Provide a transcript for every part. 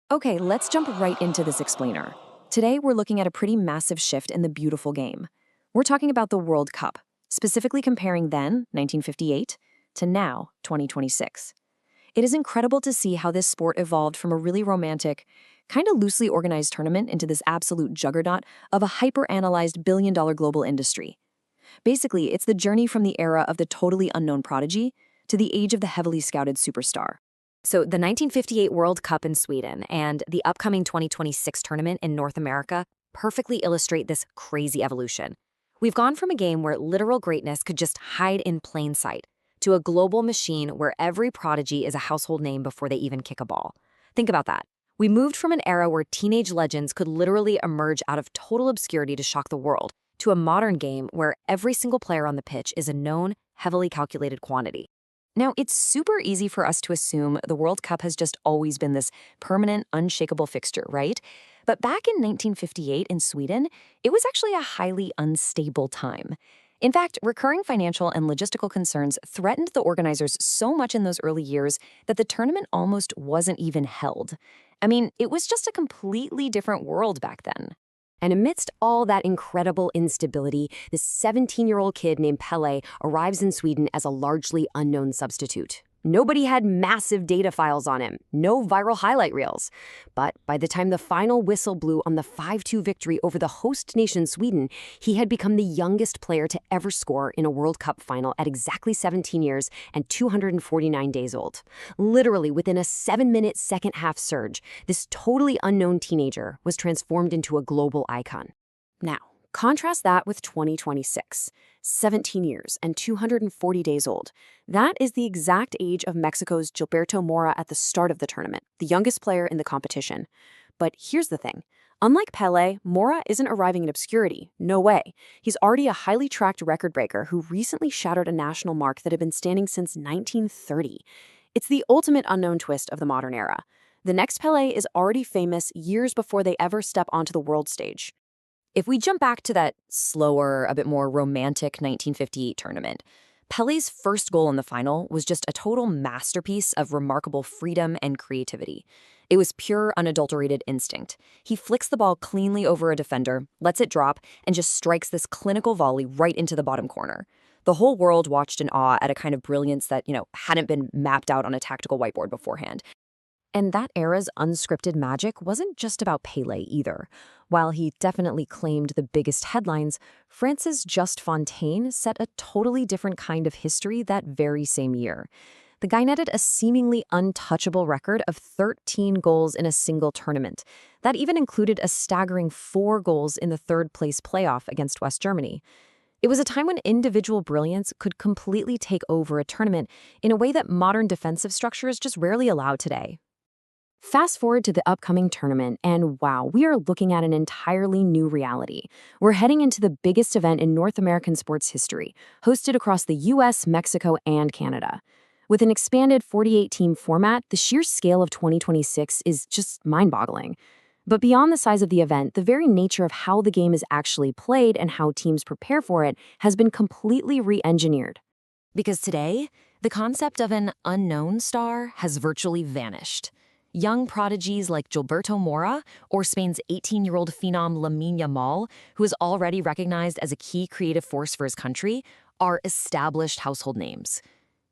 Okay, let's jump right into this explainer. Today, we're looking at a pretty massive shift in the beautiful game. We're talking about the World Cup, specifically comparing then, 1958, to now, 2026. It is incredible to see how this sport evolved from a really romantic, kind of loosely organized tournament into this absolute juggernaut of a hyper-analyzed billion-dollar global industry. Basically, it's the journey from the era of the totally unknown prodigy to the age of the heavily scouted superstar. So, the 1958 World Cup in Sweden and the upcoming 2026 tournament in North America perfectly illustrate this crazy evolution. We've gone from a game where literal greatness could just hide in plain sight to a global machine where every prodigy is a household name before they even kick a ball. Think about that. We moved from an era where teenage legends could literally emerge out of total obscurity to shock the world to a modern game where every single player on the pitch is a known, heavily calculated quantity. Now, it's super easy for us to assume the World Cup has just always been this permanent, unshakable fixture, right? But back in 1958 in Sweden, it was actually a highly unstable time. In fact, recurring financial and logistical concerns threatened the organizers so much in those early years that the tournament almost wasn't even held. I mean, it was just a completely different world back then. And amidst all that incredible instability, this 17-year-old kid named Pele arrives in Sweden as a largely unknown substitute. Nobody had massive data files on him, no viral highlight reels. But by the time the final whistle blew on the 5-2 victory over the host nation Sweden, he had become the youngest player to ever score in a World Cup final at exactly 17 years and 249 days old. Literally, within a 7-minute second-half surge, this totally unknown teenager was transformed into a global icon. Now, contrast that with 2026, 17 years and 240 days old. That is the exact age of Mexico's Gilberto Mora at the start of the tournament, the youngest player in the competition. But here's the thing. Unlike Pele, Mora isn't arriving in obscurity. No way. He's already a highly tracked record breaker who recently shattered a national mark that had been standing since 1930. It's the ultimate unknown twist of the modern era. The next Pele is already famous years before they ever step onto the world stage. If we jump back to that slower, a bit more romantic 1958 tournament, Pele's first goal in the final was just a total masterpiece of remarkable freedom and creativity. It was pure, unadulterated instinct. He flicks the ball cleanly over a defender, lets it drop, and just strikes this clinical volley right into the bottom corner. The whole world watched in awe at a kind of brilliance that, hadn't been mapped out on a tactical whiteboard beforehand. And that era's unscripted magic wasn't just about Pele either. While he definitely claimed the biggest headlines, France's Just Fontaine set a totally different kind of history that very same year. The guy netted a seemingly untouchable record of 13 goals in a single tournament. That even included a staggering 4 goals in the third-place playoff against West Germany. It was a time when individual brilliance could completely take over a tournament in a way that modern defensive structures just rarely allow today. Fast forward to the upcoming tournament, and wow, we are looking at an entirely new reality. We're heading into the biggest event in North American sports history, hosted across the US, Mexico, and Canada. With an expanded 48-team format, the sheer scale of 2026 is just mind-boggling. But beyond the size of the event, the very nature of how the game is actually played and how teams prepare for it has been completely re-engineered. Because today, the concept of an unknown star has virtually vanished. Young prodigies like Gilberto Mora or Spain's 18-year-old phenom Lamine Yamal, who is already recognized as a key creative force for his country, are established household names.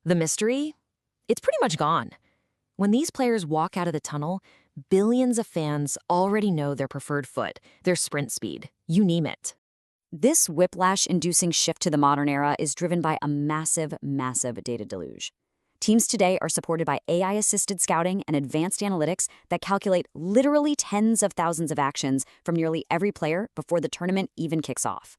The mystery? It's pretty much gone. When these players walk out of the tunnel, billions of fans already know their preferred foot, their sprint speed, you name it. This whiplash-inducing shift to the modern era is driven by a massive, massive data deluge. Teams today are supported by AI-assisted scouting and advanced analytics that calculate literally tens of thousands of actions from nearly every player before the tournament even kicks off.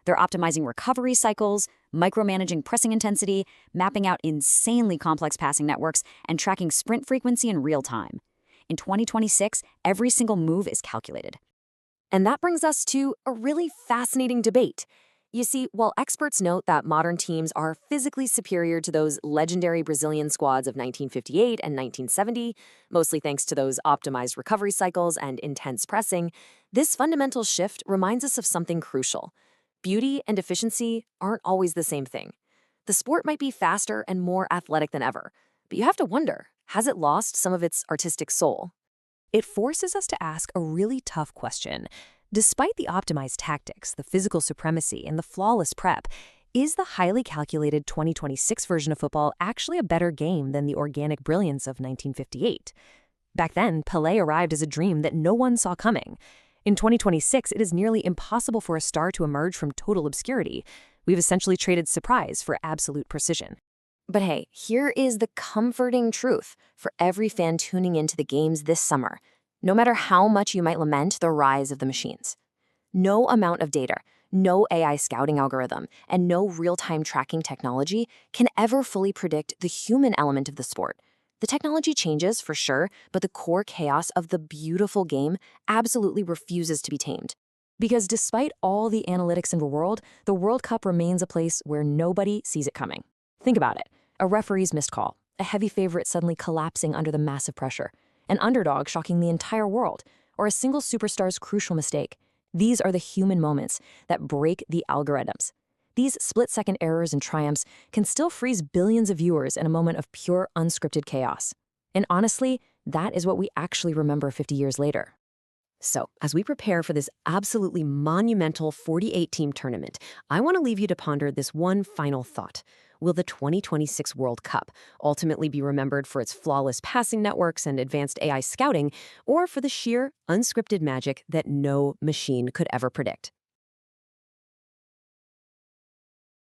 They're optimizing recovery cycles, micromanaging pressing intensity, mapping out insanely complex passing networks, and tracking sprint frequency in real time. In 2026, every single move is calculated. And that brings us to a really fascinating debate. You see, while experts note that modern teams are physically superior to those legendary Brazilian squads of 1958 and 1970, mostly thanks to those optimized recovery cycles and intense pressing, this fundamental shift reminds us of something crucial. Beauty and efficiency aren't always the same thing. The sport might be faster and more athletic than ever, but you have to wonder, has it lost some of its artistic soul? It forces us to ask a really tough question. Despite the optimized tactics, the physical supremacy, and the flawless prep, is the highly calculated 2026 version of football actually a better game than the organic brilliance of 1958? Back then, Pelé arrived as a dream that no one saw coming. In 2026, it is nearly impossible for a star to emerge from total obscurity. We've essentially traded surprise for absolute precision. But hey, here is the comforting truth for every fan tuning into the games this summer. No matter how much you might lament the rise of the machines, no amount of data, no AI scouting algorithm, and no real-time tracking technology can ever fully predict the human element of the sport. The technology changes, for sure, but the core chaos of the beautiful game absolutely refuses to be tamed. Because despite all the analytics in the World Cup remains a place where nobody sees it coming. Think about it. A referee's missed call, a heavy favorite suddenly collapsing under the massive pressure, an underdog shocking the entire world, or a single superstar's crucial mistake. These are the human moments that break the algorithms. These split-second errors and triumphs can still freeze billions of viewers in a moment of pure, unscripted chaos. And honestly, that is what we actually remember 50 years later. So, as we prepare for this absolutely monumental 48-team tournament, I want to leave you to ponder this one final thought. Will the 2026 World Cup ultimately be remembered for its flawless passing networks and advanced AI scouting, or for the sheer, unscripted magic that no machine could ever predict?